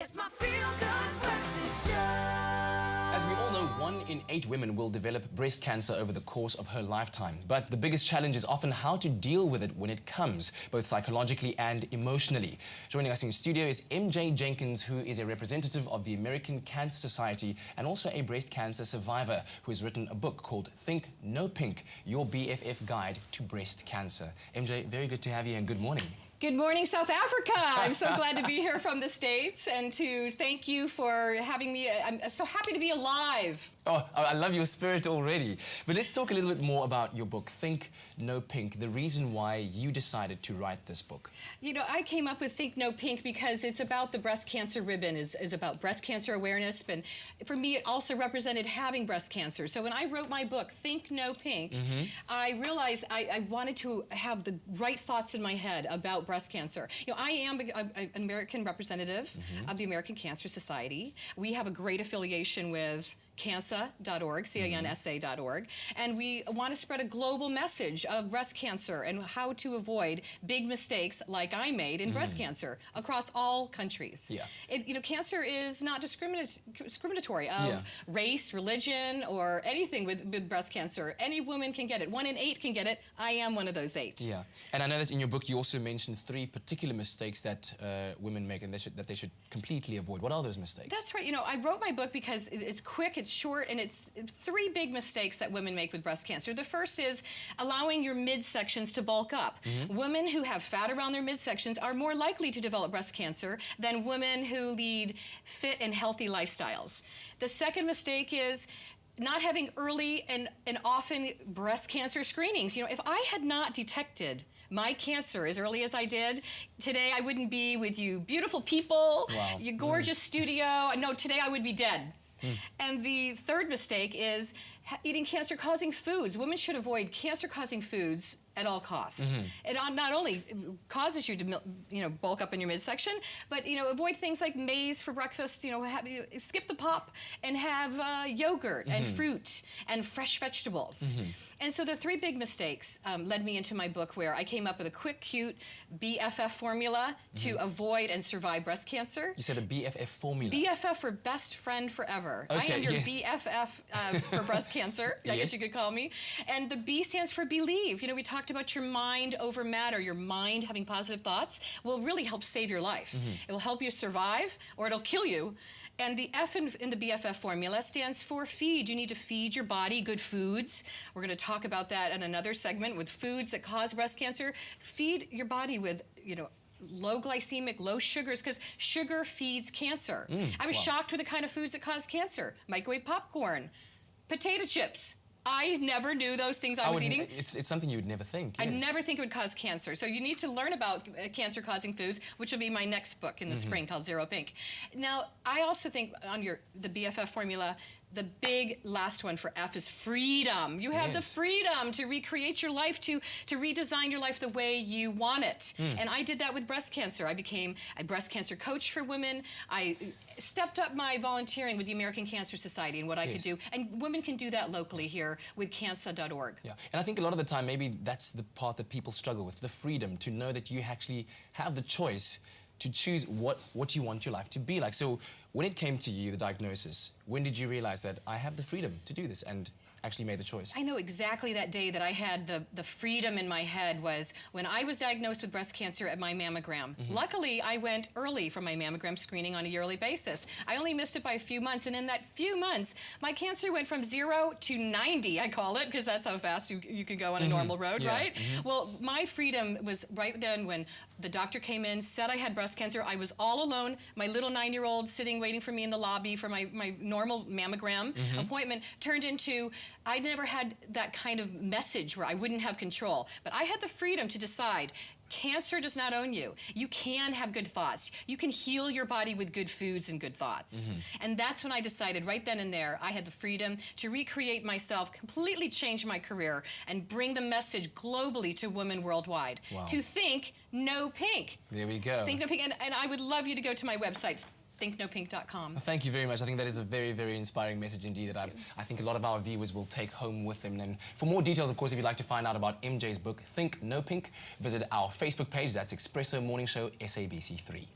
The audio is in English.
It's my feel-good breakfast show. As we all know, 1 in 8 women will develop breast cancer over the course of her lifetime. But the biggest challenge is often how to deal with it when it comes, both psychologically and emotionally. Joining us in studio is MJ Jenkins, who is a representative of the American Cancer Society and also a breast cancer survivor who has written a book called Think No Pink, Your BFF Guide to Breast Cancer. MJ, very good to have you and good morning. Good morning, South Africa. I'm so glad to be here from the States and to thank you for having me. I'm so happy to be alive. Oh, I love your spirit already. But let's talk a little bit more about your book, Think No Pink, the reason why you decided to write this book. You know, I came up with Think No Pink because it's about the breast cancer ribbon, is about breast cancer awareness. And for me, it also represented having breast cancer. So when I wrote my book, Think No Pink, I realized I wanted to have the right thoughts in my head about breast cancer. You know, I am an American representative of the American Cancer Society. We have a great affiliation with cansa.org, cansa.org, and we want to spread a global message of breast cancer and how to avoid big mistakes like I made in breast cancer across all countries. Yeah. You know, cancer is not discriminatory of race, religion, or anything with breast cancer. Any woman can get it. 1 in 8 can get it. I am one of those 8. Yeah, and I know that in your book you also mentioned 3 particular mistakes that women make and that they should completely avoid. What are those mistakes? That's right. You know, I wrote my book because it's quick, it's short, and it's 3 big mistakes that women make with breast cancer. The first is allowing your midsections to bulk up. Women who have fat around their midsections are more likely to develop breast cancer than women who lead fit and healthy lifestyles. The second mistake is not having early and often breast cancer screenings. You know, if I had not detected my cancer as early as I did, today I wouldn't be with you beautiful people, your gorgeous studio. No, today I would be dead. And the third mistake is eating cancer-causing foods. Women should avoid cancer-causing foods at all costs. It not only causes you to, bulk up in your midsection, but, avoid things like maize for breakfast. Skip the pop and have yogurt and fruit and fresh vegetables. And so the 3 big mistakes led me into my book, where I came up with a quick, cute BFF formula to avoid and survive breast cancer. You said a BFF formula? BFF for best friend forever. Okay, I am your BFF for breast cancer, I guess you could call me. And the B stands for believe. You know, we talked about your mind over matter. Your mind having positive thoughts will really help save your life. It will help you survive, or it'll kill you. And the F in the BFF formula stands for feed. You need to feed your body good foods. We're going to talk about that in another segment with foods that cause breast cancer. Feed your body with, low glycemic, low sugars, because sugar feeds cancer. I was shocked with the kind of foods that cause cancer. Microwave popcorn, potato chips. I never knew those things I was eating. It's something you would never think. I never think it would cause cancer. So you need to learn about cancer-causing foods, which will be my next book in the spring called Zero Pink. Now, I also think on the BFF formula, the big last one for F is freedom. You have the freedom to recreate your life, to redesign your life the way you want it. And I did that with breast cancer. I became a breast cancer coach for women. I stepped up my volunteering with the American Cancer Society and what I could do. And women can do that locally here with cansa.org. Yeah, and I think a lot of the time maybe that's the part that people struggle with, the freedom to know that you actually have the choice to choose what you want your life to be like. So when it came to you, the diagnosis, when did you realize that I have the freedom to do this and actually made the choice? I know exactly that day that I had the freedom in my head was when I was diagnosed with breast cancer at my mammogram. Luckily, I went early for my mammogram screening on a yearly basis. I only missed it by a few months, and in that few months, my cancer went from 0 to 90, I call it, because that's how fast you can go on a normal road, right? Well, my freedom was right then when the doctor came in, said I had breast cancer. I was all alone, my little 9-year-old sitting waiting for me in the lobby for my normal mammogram appointment turned into, I never had that kind of message where I wouldn't have control. But I had the freedom to decide, cancer does not own you. You can have good thoughts. You can heal your body with good foods and good thoughts. And that's when I decided right then and there, I had the freedom to recreate myself, completely change my career, and bring the message globally to women worldwide. To think no pink. There we go. Think no pink. And I would love you to go to my website, thinknopink.com. Well, thank you very much. I think that is a very, very inspiring message indeed that I think a lot of our viewers will take home with them. And for more details, of course, if you'd like to find out about MJ's book, Think No Pink, visit our Facebook page. That's Expresso Morning Show, SABC3.